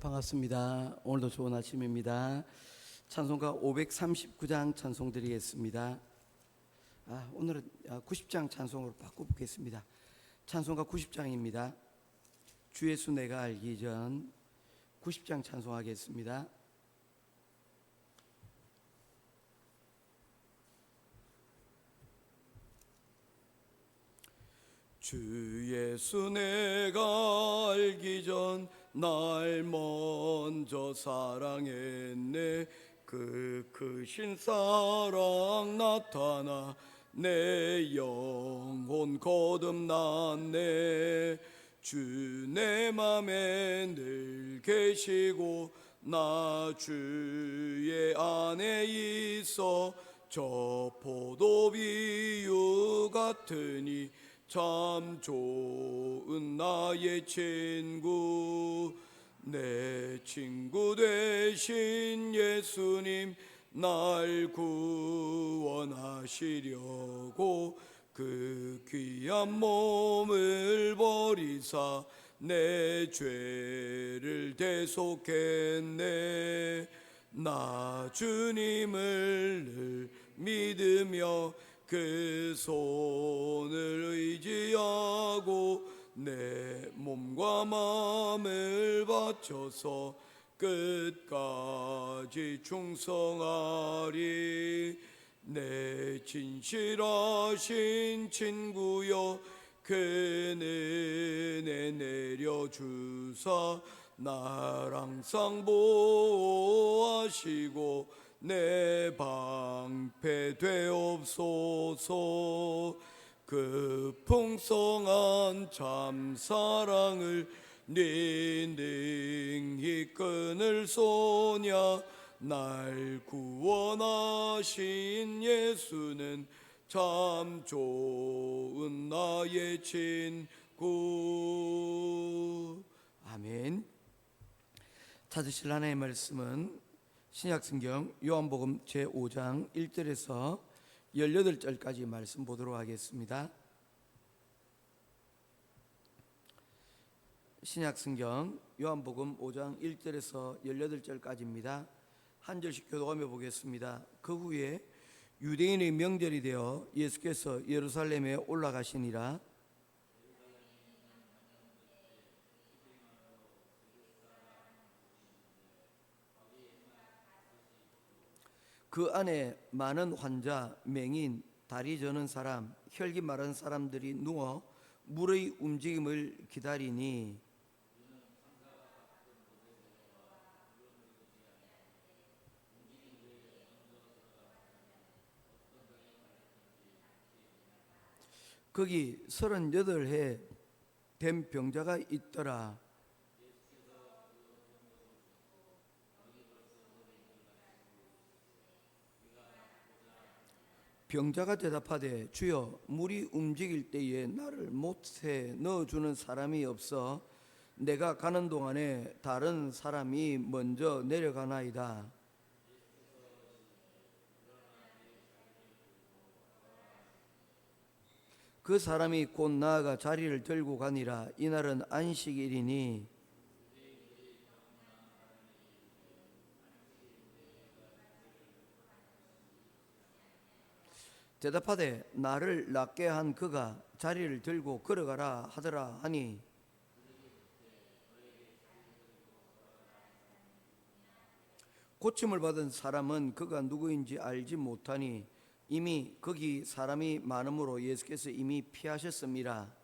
반갑습니다. 오늘도 좋은 아침입니다. 찬송가 539장 찬송 드리겠습니다. 오늘은 90장 찬송으로 바꿔보겠습니다. 찬송가 90장입니다. 주 예수 내가 알기 전 90장 찬송하겠습니다. 주 예수 내가 알기 전 날 먼저 사랑했네. 그 크신 사랑 나타나 내 영혼 거듭났네. 주 내 맘에 늘 계시고 나 주의 안에 있어 저 포도 비유 같으니 참 좋은 나의 친구. 내 친구 되신 예수님 날 구원하시려고 그 귀한 몸을 버리사 내 죄를 대속했네. 나 주님을 늘 믿으며 그 손을 의지하고 내 몸과 마음을 바쳐서 끝까지 충성하리. 내 진실하신 친구여 그 은혜 내려주사 날 항상 보호하시고 내 방패 되옵소서. 그 풍성한 참 사랑을 네 능히 끊을 소냐. 날 구원하신 예수는 참 좋은 나의 친구. 아멘. 찾으실 하나님의 말씀은 신약성경 요한복음 제5장 1절에서 18절까지 말씀 보도록 하겠습니다. 신약성경 요한복음 5장 1절에서 18절까지입니다. 한 절씩 교독하며 보겠습니다. 그 후에 유대인의 명절이 되어 예수께서 예루살렘에 올라가시니라. 그 안에 많은 환자, 맹인, 다리 저는 사람, 혈기 마른 사람들이 누워 물의 움직임을 기다리니 거기 38해 된 병자가 있더라. 병자가 대답하되 주여 물이 움직일 때에 나를 못에 넣어주는 사람이 없어 내가 가는 동안에 다른 사람이 먼저 내려가나이다. 그 사람이 곧 나아가 자리를 들고 가니라. 이날은 안식일이니 대답하되 나를 낫게 한 그가 자리를 들고 걸어가라 하더라 하니 고침을 받은 사람은 그가 누구인지 알지 못하니 이미 거기 사람이 많음으로 예수께서 이미 피하셨습니다.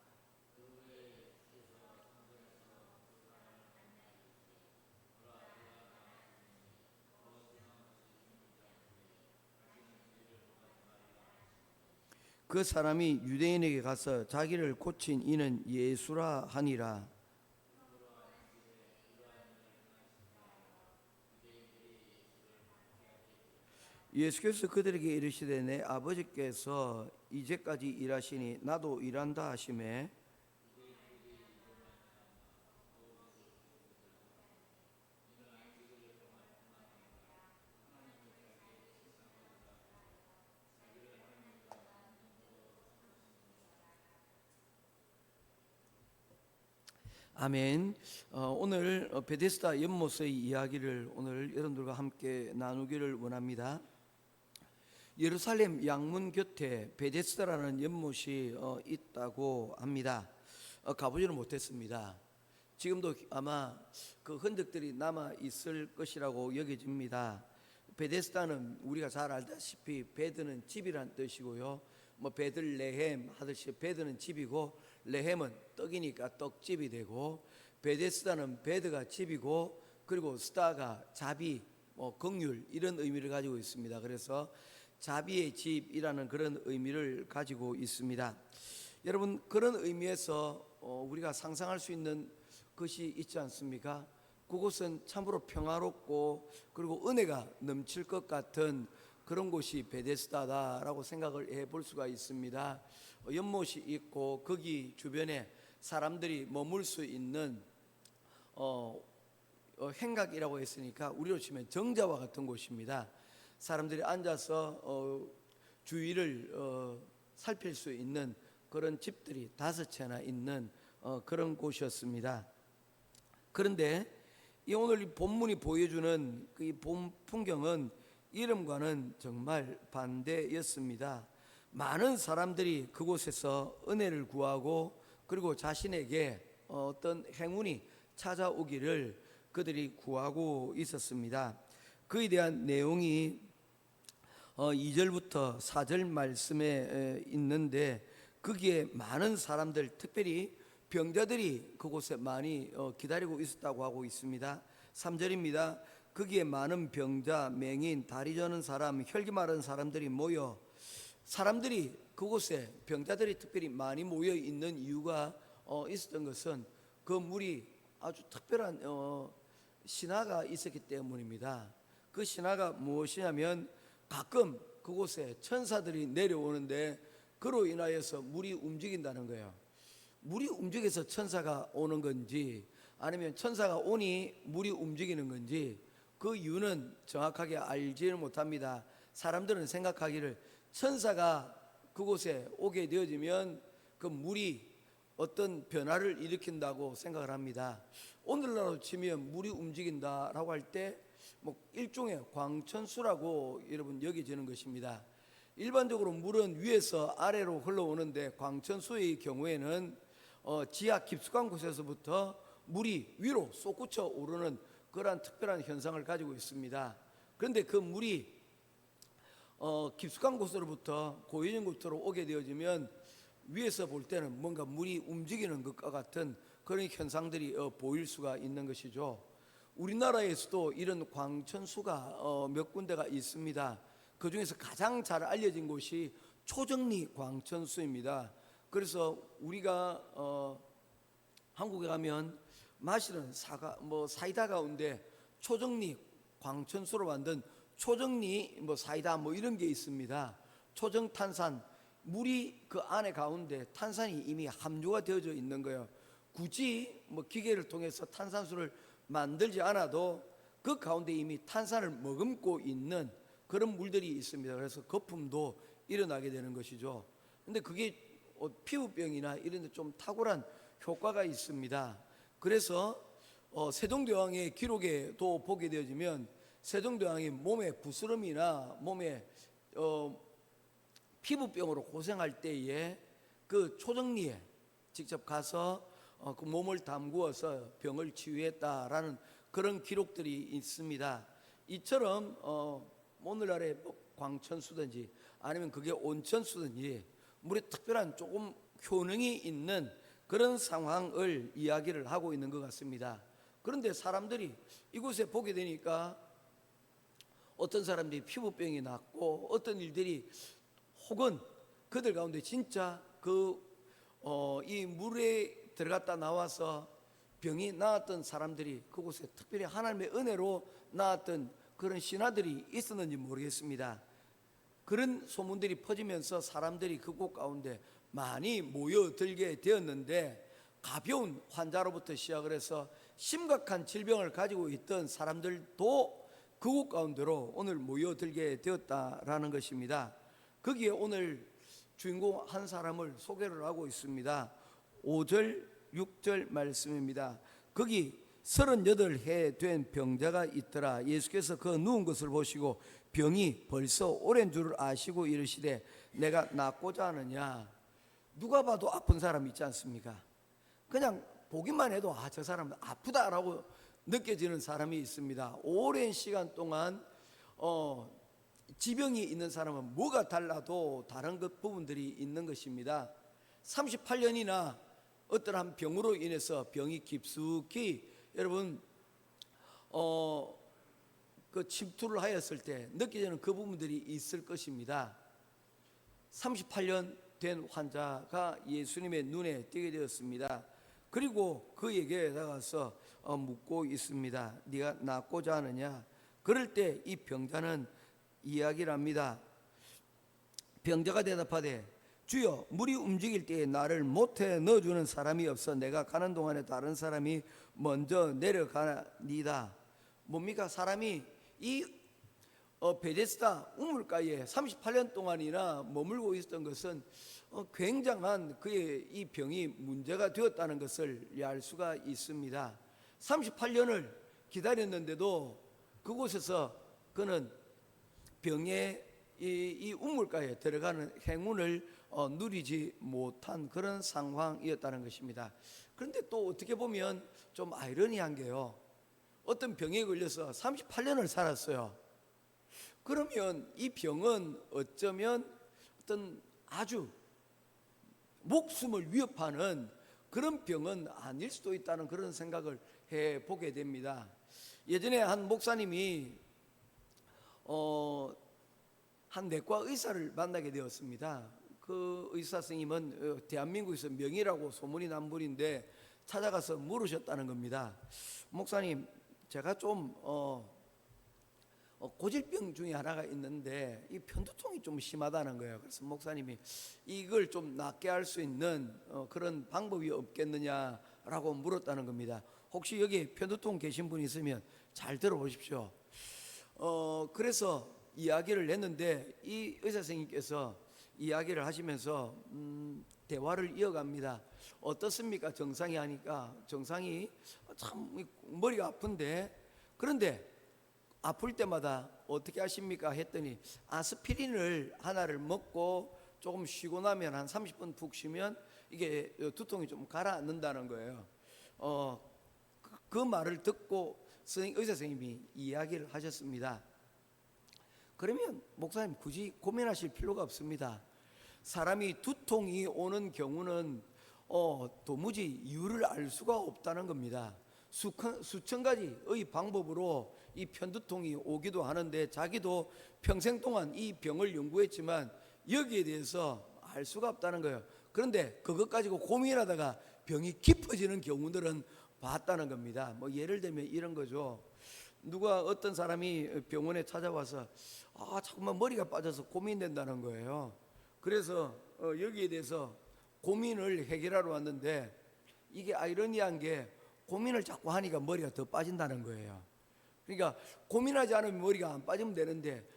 그 사람이 유대인에게 가서 자기를 고친 이는 예수라 하니라. 예수께서 그들에게 이르시되 내 아버지께서 이제까지 일하시니 나도 일한다 하시매 아멘. 오늘 베데스다 연못의 이야기를 오늘 여러분들과 함께 나누기를 원합니다. 예루살렘 양문 곁에 베데스다라는 연못이 있다고 합니다. 가보지는 못했습니다. 지금도 아마 그 흔적들이 남아 있을 것이라고 여겨집니다. 베데스다는 우리가 잘 알다시피 베드는 집이란 뜻이고요. 뭐 베들레헴 하듯이 베드는 집이고 레헴은 떡이니까 떡집이 되고, 베데스다는 베드가 집이고 그리고 스다가 자비, 긍휼 이런 의미를 가지고 있습니다. 그래서 자비의 집이라는 그런 의미를 가지고 있습니다. 여러분, 그런 의미에서 우리가 상상할 수 있는 것이 있지 않습니까? 그곳은 참으로 평화롭고 그리고 은혜가 넘칠 것 같은 그런 곳이 베데스다다라고 생각을 해볼 수가 있습니다. 연못이 있고 거기 주변에 사람들이 머물 수 있는 행각이라고 했으니까 우리로 치면 정자와 같은 곳입니다. 사람들이 앉아서 주위를 살필 수 있는 그런 집들이 5채나 있는 그런 곳이었습니다. 그런데 이 오늘 본문이 보여주는 이 풍경은 이름과는 정말 반대였습니다. 많은 사람들이 그곳에서 은혜를 구하고 그리고 자신에게 어떤 행운이 찾아오기를 그들이 구하고 있었습니다. 그에 대한 내용이 2절부터 4절 말씀에 있는데, 거기에 많은 사람들, 특별히 병자들이 그곳에 많이 기다리고 있었다고 하고 있습니다. 3절입니다. 거기에 많은 병자, 맹인, 다리 저는 사람, 혈기 마른 사람들이 모여, 사람들이 그곳에 병자들이 특별히 많이 모여 있는 이유가 있었던 것은 그 물이 아주 특별한 신화가 있었기 때문입니다. 그 신화가 무엇이냐면, 가끔 그곳에 천사들이 내려오는데 그로 인하여서 물이 움직인다는 거예요. 물이 움직여서 천사가 오는 건지 아니면 천사가 오니 물이 움직이는 건지 그 이유는 정확하게 알지는 못합니다. 사람들은 생각하기를 천사가 그곳에 오게 되어지면 그 물이 어떤 변화를 일으킨다고 생각을 합니다. 오늘날로 치면 물이 움직인다라고 할 때 뭐 일종의 광천수라고 여러분 여겨지는 것입니다. 일반적으로 물은 위에서 아래로 흘러오는데, 광천수의 경우에는 지하 깊숙한 곳에서부터 물이 위로 솟구쳐 오르는 그러한 특별한 현상을 가지고 있습니다. 그런데 그 물이 깊숙한 곳으로부터 고요진 곳으로 오게 되어지면 위에서 볼 때는 뭔가 물이 움직이는 것과 같은 그런 현상들이 보일 수가 있는 것이죠. 우리나라에서도 이런 광천수가 몇 군데가 있습니다. 그 중에서 가장 잘 알려진 곳이 초정리 광천수입니다. 그래서 우리가 한국에 가면 마시는 사이다 가운데 초정리 광천수로 만든 초정리 사이다 이런 게 있습니다. 초정탄산, 물이 그 안에 가운데 탄산이 이미 함유가 되어져 있는 거예요. 굳이 기계를 통해서 탄산수를 만들지 않아도 그 가운데 이미 탄산을 머금고 있는 그런 물들이 있습니다. 그래서 거품도 일어나게 되는 것이죠. 근데 그게 피부병이나 이런 데 좀 탁월한 효과가 있습니다. 그래서 세종대왕의 기록에도 보게 되어지면 세종대왕이 몸에 부스럼이나 몸에 피부병으로 고생할 때에 그 초정리에 직접 가서 그 몸을 담그어서 병을 치유했다라는 그런 기록들이 있습니다. 이처럼 오늘날의 광천수든지 아니면 그게 온천수든지 물에 특별한 조금 효능이 있는 그런 상황을 이야기를 하고 있는 것 같습니다. 그런데 사람들이 이곳에 보게 되니까 어떤 사람들이 피부병이 났고, 어떤 일들이 혹은 그들 가운데 진짜 이 물에 들어갔다 나와서 병이 나았던 사람들이 그곳에 특별히 하나님의 은혜로 나았던 그런 신화들이 있었는지 모르겠습니다. 그런 소문들이 퍼지면서 사람들이 그곳 가운데 많이 모여들게 되었는데, 가벼운 환자로부터 시작을 해서 심각한 질병을 가지고 있던 사람들도 그곳 가운데로 오늘 모여들게 되었다라는 것입니다. 거기에 오늘 주인공 한 사람을 소개를 하고 있습니다. 5절 6절 말씀입니다. 거기 38해 된 병자가 있더라. 예수께서 그 누운 것을 보시고 병이 벌써 오랜 줄을 아시고 이르시되 내가 낫고자 하느냐. 누가 봐도 아픈 사람 있지 않습니까? 그냥 보기만 해도 저 사람 아프다라고 느껴지는 사람이 있습니다. 오랜 시간 동안 지병이 있는 사람은 뭐가 달라도 다른 것 부분들이 있는 것입니다. 38년이나 어떠한 병으로 인해서 병이 깊숙이 여러분 그 침투를 하였을 때 느껴지는 그 부분들이 있을 것입니다. 38년 된 환자가 예수님의 눈에 띄게 되었습니다. 그리고 그에게 나가서 묻고 있습니다. 네가 낫고자 하느냐? 그럴 때 이 병자는 이야기를 합니다. 병자가 대답하되 주여 물이 움직일 때에 나를 못해 넣어주는 사람이 없어 내가 가는 동안에 다른 사람이 먼저 내려가니이다. 뭡니까? 사람이 이 베데스다 우물가에 38년 동안이나 머물고 있었던 것은 굉장한 그의 이 병이 문제가 되었다는 것을 알 수가 있습니다. 38년을 기다렸는데도 그곳에서 그는 병의 이 우물가에 들어가는 행운을 누리지 못한 그런 상황이었다는 것입니다. 그런데 또 어떻게 보면 좀 아이러니한 게요, 어떤 병에 걸려서 38년을 살았어요. 그러면 이 병은 어쩌면 어떤 아주 목숨을 위협하는 그런 병은 아닐 수도 있다는 그런 생각을 해보게 됩니다. 예전에 한 목사님이 한 내과 의사를 만나게 되었습니다. 그 의사 선생님은 대한민국에서 명의라고 소문이 난 분인데 찾아가서 물으셨다는 겁니다. 목사님, 제가 좀 고질병 중에 하나가 있는데 이 편두통이 좀 심하다는 거예요. 그래서 목사님이 이걸 좀 낫게 할 수 있는 그런 방법이 없겠느냐라고 물었다는 겁니다. 혹시 여기 편두통 계신 분 있으면 잘 들어보십시오. 그래서 이야기를 했는데 이 의사 선생님께서 이야기를 하시면서 대화를 이어갑니다. 어떻습니까? 정상이 하니까 정상이 참 머리가 아픈데, 그런데 아플 때마다 어떻게 하십니까? 했더니 아스피린을 하나를 먹고 조금 쉬고 나면 한 30분 푹 쉬면 이게 두통이 좀 가라앉는다는 거예요. 그 말을 듣고 의사 선생님이 이야기를 하셨습니다. 그러면 목사님 굳이 고민하실 필요가 없습니다. 사람이 두통이 오는 경우는 도무지 이유를 알 수가 없다는 겁니다. 수천 가지의 방법으로 이 편두통이 오기도 하는데 자기도 평생 동안 이 병을 연구했지만 여기에 대해서 알 수가 없다는 거예요. 그런데 그것 가지고 고민하다가 병이 깊어지는 경우들은 봤다는 겁니다. 뭐 예를 들면 이런 거죠. 누가 어떤 사람이 병원에 찾아와서 자꾸만 머리가 빠져서 고민된다는 거예요. 그래서 여기에 대해서 고민을 해결하러 왔는데 이게 아이러니한 게 고민을 자꾸 하니까 머리가 더 빠진다는 거예요. 그러니까 고민하지 않으면 머리가 안 빠지면 되는데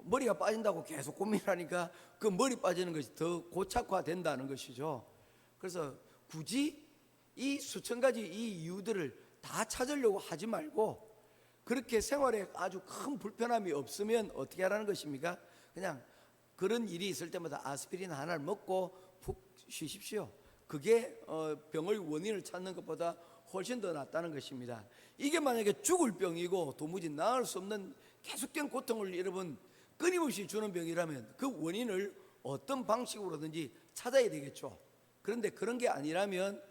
머리가 빠진다고 계속 고민하니까 그 머리 빠지는 것이 더 고착화된다는 것이죠. 그래서 굳이 이 수천 가지 이 이유들을 다 찾으려고 하지 말고 그렇게 생활에 아주 큰 불편함이 없으면 어떻게 하라는 것입니까? 그냥 그런 일이 있을 때마다 아스피린 하나를 먹고 푹 쉬십시오. 그게 병의 원인을 찾는 것보다 훨씬 더 낫다는 것입니다. 이게 만약에 죽을 병이고 도무지 나을 수 없는 계속된 고통을 여러분 끊임없이 주는 병이라면 그 원인을 어떤 방식으로든지 찾아야 되겠죠. 그런데 그런 게 아니라면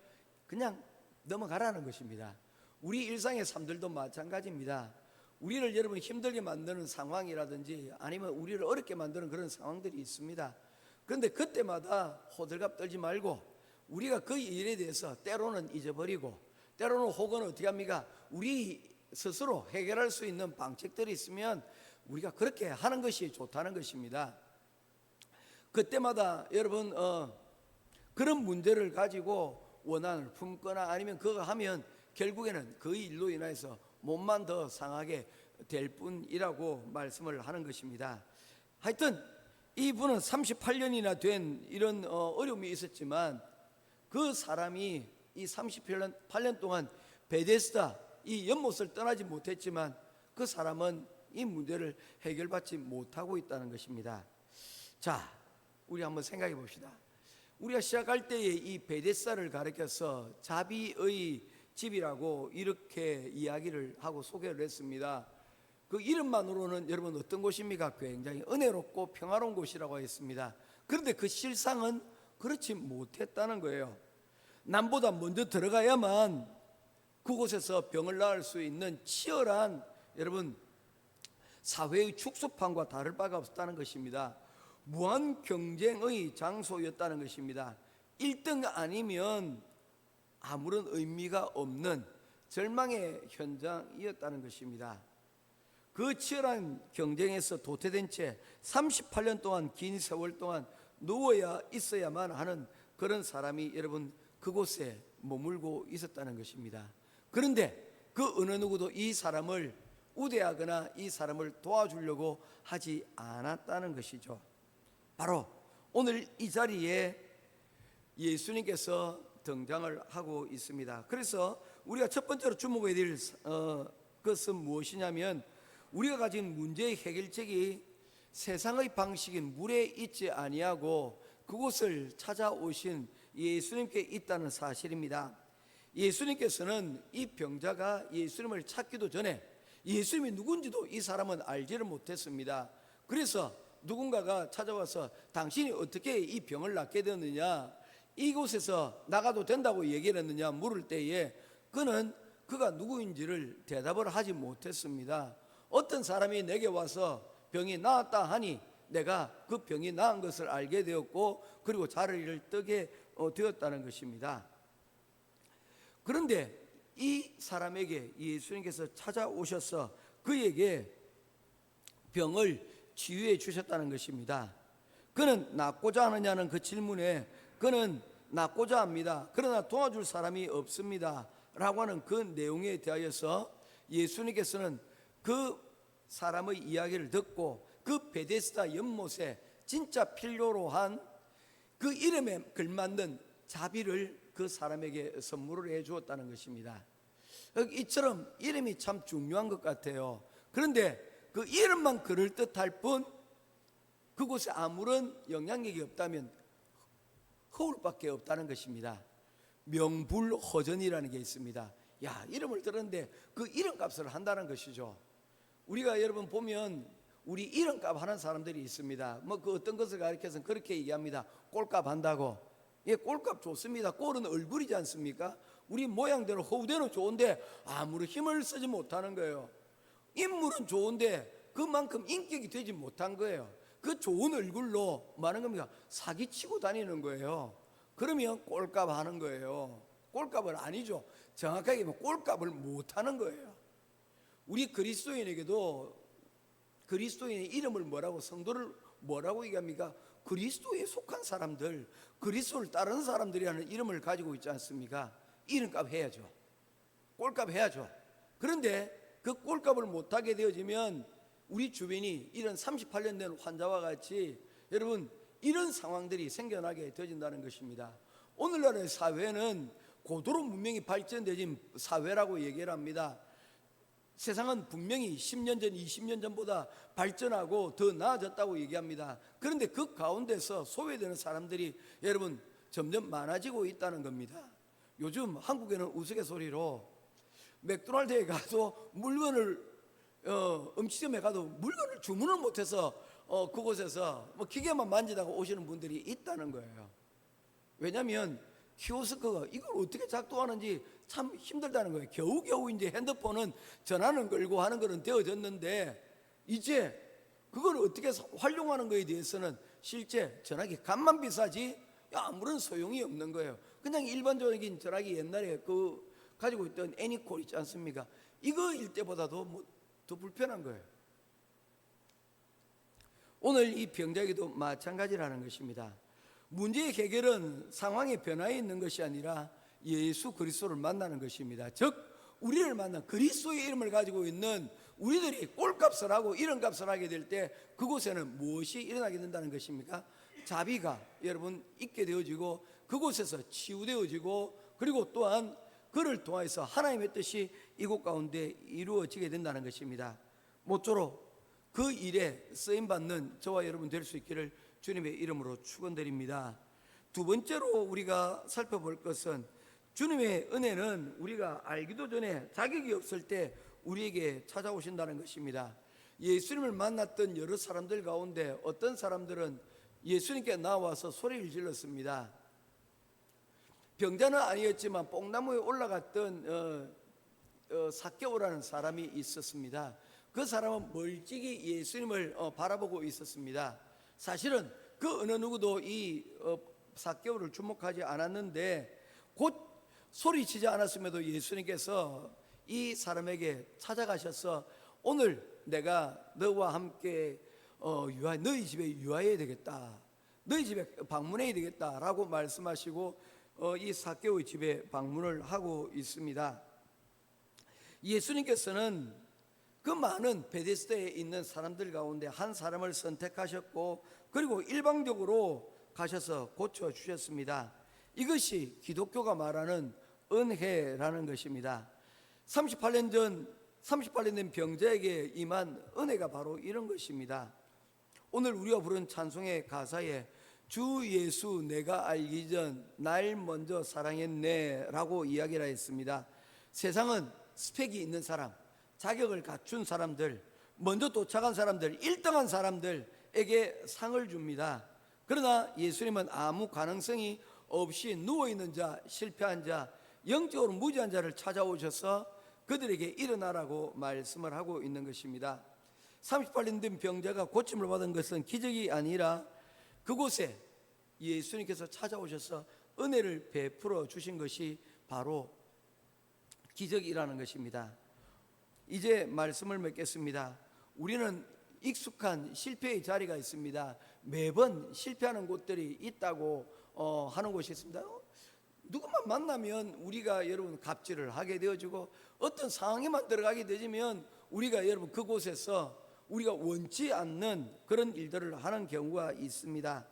그냥 넘어가라는 것입니다. 우리 일상의 삶들도 마찬가지입니다. 우리를 여러분 힘들게 만드는 상황이라든지 아니면 우리를 어렵게 만드는 그런 상황들이 있습니다. 그런데 그때마다 호들갑 떨지 말고 우리가 그 일에 대해서 때로는 잊어버리고 때로는 혹은 어떻게 합니까? 우리 스스로 해결할 수 있는 방책들이 있으면 우리가 그렇게 하는 것이 좋다는 것입니다. 그때마다 여러분 그런 문제를 가지고 원한을 품거나 아니면 그거 하면 결국에는 그 일로 인해서 몸만 더 상하게 될 뿐이라고 말씀을 하는 것입니다. 하여튼 이분은 38년이나 된 이런 어려움이 있었지만 그 사람이 이 38년 동안 베데스다 이 연못을 떠나지 못했지만 그 사람은 이 문제를 해결받지 못하고 있다는 것입니다. 자, 우리 한번 생각해 봅시다. 우리가 시작할 때에 이 베데스다를 가리켜서 자비의 집이라고 이렇게 이야기를 하고 소개를 했습니다. 그 이름만으로는 여러분 어떤 곳입니까? 굉장히 은혜롭고 평화로운 곳이라고 했습니다. 그런데 그 실상은 그렇지 못했다는 거예요. 남보다 먼저 들어가야만 그곳에서 병을 나을 수 있는 치열한 여러분 사회의 축소판과 다를 바가 없었다는 것입니다. 무한 경쟁의 장소였다는 것입니다. 1등 아니면 아무런 의미가 없는 절망의 현장이었다는 것입니다. 그 치열한 경쟁에서 도태된 채 38년 동안 긴 세월 동안 누워야 있어야만 하는 그런 사람이 여러분 그곳에 머물고 있었다는 것입니다. 그런데 그 어느 누구도 이 사람을 우대하거나 이 사람을 도와주려고 하지 않았다는 것이죠. 바로 오늘 이 자리에 예수님께서 등장을 하고 있습니다. 그래서 우리가 첫 번째로 주목해야 될 것은 무엇이냐면 우리가 가진 문제의 해결책이 세상의 방식인 물에 있지 아니하고 그곳을 찾아오신 예수님께 있다는 사실입니다. 예수님께서는 이 병자가 예수님을 찾기도 전에 예수님이 누군지도 이 사람은 알지를 못했습니다. 그래서 누군가가 찾아와서 당신이 어떻게 이 병을 낫게 되었느냐, 이곳에서 나가도 된다고 얘기를 했느냐 물을 때에 그가 누구인지를 대답을 하지 못했습니다. 어떤 사람이 내게 와서 병이 나았다 하니 내가 그 병이 나은 것을 알게 되었고 그리고 자리를 뜨게 되었다는 것입니다. 그런데 이 사람에게 예수님께서 찾아오셔서 그에게 병을 치유해 주셨다는 것입니다. 그는 낫고자 하느냐는 그 질문에 그는 낫고자 합니다. 그러나 도와줄 사람이 없습니다 라고 하는 그 내용에 대하여서 예수님께서는 그 사람의 이야기를 듣고 그 베데스다 연못에 진짜 필요로 한 그 이름에 걸맞는 자비를 그 사람에게 선물을 해 주었다는 것입니다. 이처럼 이름이 참 중요한 것 같아요. 그런데 그 이름만 그럴듯할 뿐 그곳에 아무런 영향력이 없다면 허울밖에 없다는 것입니다. 명불허전이라는 게 있습니다. 야, 이름을 들었는데 그 이름값을 한다는 것이죠. 우리가 여러분 보면 우리 이름값 하는 사람들이 있습니다. 뭐 그 어떤 것을 가리켜서 그렇게 얘기합니다. 꼴값 한다고. 예, 꼴값 좋습니다. 꼴은 얼굴이지 않습니까? 우리 모양대로 허우대로 좋은데 아무런 힘을 쓰지 못하는 거예요. 인물은 좋은데 그만큼 인격이 되지 못한 거예요. 그 좋은 얼굴로 뭐 하는 겁니까? 사기치고 다니는 거예요. 그러면 꼴값 하는 거예요. 꼴값은 아니죠. 정확하게 뭐 꼴값을 못하는 거예요. 우리 그리스도인에게도 그리스도인의 이름을 뭐라고, 성도를 뭐라고 얘기합니까? 그리스도에 속한 사람들, 그리스도를 따르는 사람들이라는 이름을 가지고 있지 않습니까? 이름값 해야죠. 꼴값 해야죠. 그런데 그 꼴값을 못하게 되어지면 우리 주변이 이런 38년 된 환자와 같이 여러분 이런 상황들이 생겨나게 되어진다는 것입니다. 오늘날의 사회는 고도로 문명이 발전되진 사회라고 얘기를 합니다. 세상은 분명히 10년 전, 20년 전보다 발전하고 더 나아졌다고 얘기합니다. 그런데 그 가운데서 소외되는 사람들이 여러분 점점 많아지고 있다는 겁니다. 요즘 한국에는 우스갯소리로 맥도날드에 가도 물건을 음식점에 가도 물건을 주문을 못해서 그곳에서 뭐 기계만 만지다가 오시는 분들이 있다는 거예요. 왜냐하면 키오스크가 이걸 어떻게 작동하는지 참 힘들다는 거예요. 겨우겨우 이제 핸드폰은 전화는 걸고 하는 거는 되어졌는데 이제 그걸 어떻게 활용하는 거에 대해서는 실제 전화기 값만 비싸지 아무런 소용이 없는 거예요. 그냥 일반적인 전화기 옛날에 그 가지고 있던 애니콜 있지 않습니까? 이거일 때보다도 뭐 더 불편한 거예요. 오늘 이 병자에게도 마찬가지라는 것입니다. 문제의 해결은 상황의 변화에 있는 것이 아니라 예수 그리스도를 만나는 것입니다. 즉 우리를 만난 그리스도의 이름을 가지고 있는 우리들이 꼴값을 하고 이름값을 하게 될 때 그곳에는 무엇이 일어나게 된다는 것입니까? 자비가 여러분 있게 되어지고 그곳에서 치유되어지고 그리고 또한 그를 통해서 하나님의 뜻이 이곳 가운데 이루어지게 된다는 것입니다. 모쪼록 그 일에 쓰임받는 저와 여러분 될 수 있기를 주님의 이름으로 축원드립니다. 두 번째로 우리가 살펴볼 것은 주님의 은혜는 우리가 알기도 전에 자격이 없을 때 우리에게 찾아오신다는 것입니다. 예수님을 만났던 여러 사람들 가운데 어떤 사람들은 예수님께 나와서 소리를 질렀습니다. 병자는 아니었지만 뽕나무에 올라갔던 삭개오라는 사람이 있었습니다. 그 사람은 멀찍이 예수님을 바라보고 있었습니다. 사실은 그 어느 누구도 이 삭개오를 주목하지 않았는데 곧 소리치지 않았음에도 예수님께서 이 사람에게 찾아가셔서 오늘 내가 너와 함께 너희 집에 유하여야 되겠다, 너희 집에 방문해야 되겠다라고 말씀하시고 이 삭개오의 집에 방문을 하고 있습니다. 예수님께서는 그 많은 베데스다에 있는 사람들 가운데 한 사람을 선택하셨고 그리고 일방적으로 가셔서 고쳐주셨습니다. 이것이 기독교가 말하는 은혜라는 것입니다. 38년 된 병자에게 임한 은혜가 바로 이런 것입니다. 오늘 우리가 부른 찬송의 가사에 주 예수 내가 알기 전 날 먼저 사랑했네 라고 이야기를 했습니다. 세상은 스펙이 있는 사람, 자격을 갖춘 사람들, 먼저 도착한 사람들, 1등한 사람들에게 상을 줍니다. 그러나 예수님은 아무 가능성이 없이 누워있는 자, 실패한 자, 영적으로 무지한 자를 찾아오셔서 그들에게 일어나라고 말씀을 하고 있는 것입니다. 38년 된 병자가 고침을 받은 것은 기적이 아니라 그곳에 예수님께서 찾아오셔서 은혜를 베풀어 주신 것이 바로 기적이라는 것입니다. 이제 말씀을 맺겠습니다. 우리는 익숙한 실패의 자리가 있습니다. 매번 실패하는 곳들이 있다고 하는 곳이 있습니다. 누구만 만나면 우리가 여러분 갑질을 하게 되어지고 어떤 상황에만 들어가게 되면 우리가 여러분 그곳에서 우리가 원치 않는 그런 일들을 하는 경우가 있습니다.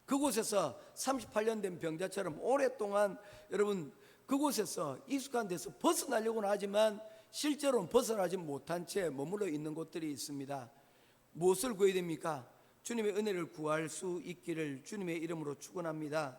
그곳에서 38년 된 병자처럼 오랫동안 여러분 그곳에서 익숙한 데서 벗어나려고는 하지만 실제로는 벗어나지 못한 채 머물러 있는 곳들이 있습니다. 무엇을 구해야 됩니까? 주님의 은혜를 구할 수 있기를 주님의 이름으로 축원합니다.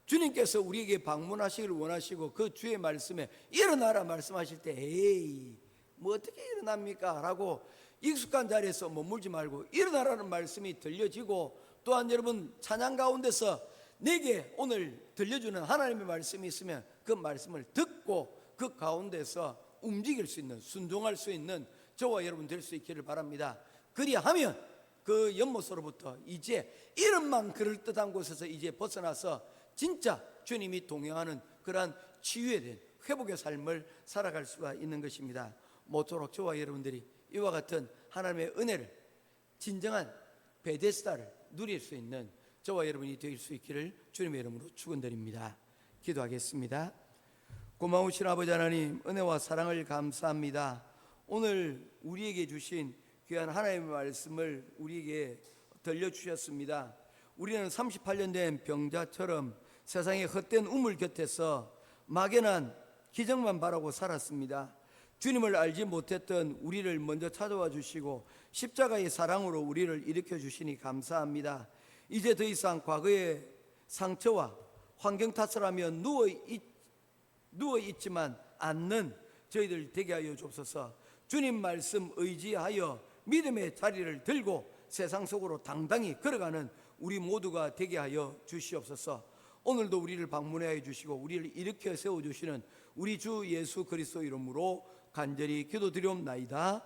주님께서 우리에게 방문하시기를 원하시고 그 주의 말씀에 일어나라 말씀하실 때 에이 뭐 어떻게 일어납니까? 라고 익숙한 자리에서 머물지 말고 일어나라는 말씀이 들려지고 또한 여러분 찬양 가운데서 내게 오늘 들려주는 하나님의 말씀이 있으면 그 말씀을 듣고 그 가운데서 움직일 수 있는, 순종할 수 있는 저와 여러분 될 수 있기를 바랍니다. 그리하면 그 연못으로부터 이제 이름만 그럴듯한 곳에서 이제 벗어나서 진짜 주님이 동행하는 그러한 치유된 회복의 삶을 살아갈 수가 있는 것입니다. 모쪼록 저와 여러분들이 이와 같은 하나님의 은혜를, 진정한 베데스다를 누릴 수 있는 저와 여러분이 될 수 있기를 주님의 이름으로 축원드립니다. 기도하겠습니다. 고마우신 아버지 하나님, 은혜와 사랑을 감사합니다. 오늘 우리에게 주신 귀한 하나님의 말씀을 우리에게 들려주셨습니다. 우리는 38년 된 병자처럼 세상의 헛된 우물 곁에서 막연한 기적만 바라고 살았습니다. 주님을 알지 못했던 우리를 먼저 찾아와 주시고 십자가의 사랑으로 우리를 일으켜 주시니 감사합니다. 이제 더 이상 과거의 상처와 환경 탓을 하며 누워있지만 않는 저희들 되게 하여 주옵소서. 주님 말씀 의지하여 믿음의 자리를 들고 세상 속으로 당당히 걸어가는 우리 모두가 되게 하여 주시옵소서. 오늘도 우리를 방문하여 주시고 우리를 일으켜 세워주시는 우리 주 예수 그리스도 이름으로 간절히 기도드리옵나이다.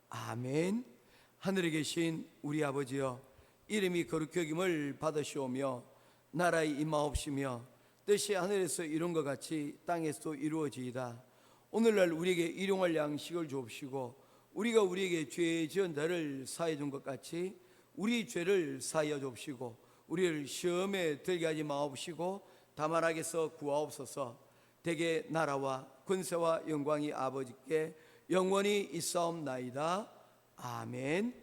아멘. 하늘에 계신 우리 아버지여, 이름이 거룩히 여김을 받으시오며 나라의 임하옵시며 뜻이 하늘에서 이룬 것 같이 땅에서도 이루어지이다. 오늘날 우리에게 일용할 양식을 주옵시고 우리가 우리에게 죄 지은 자를 사해 준 것 같이 우리 죄를 사하여 주옵시고 우리를 시험에 들게 하지 마옵시고 다만 악에서 구하옵소서. 대개 나라와 권세와 영광이 아버지께 영원히 있사옵나이다. 아멘.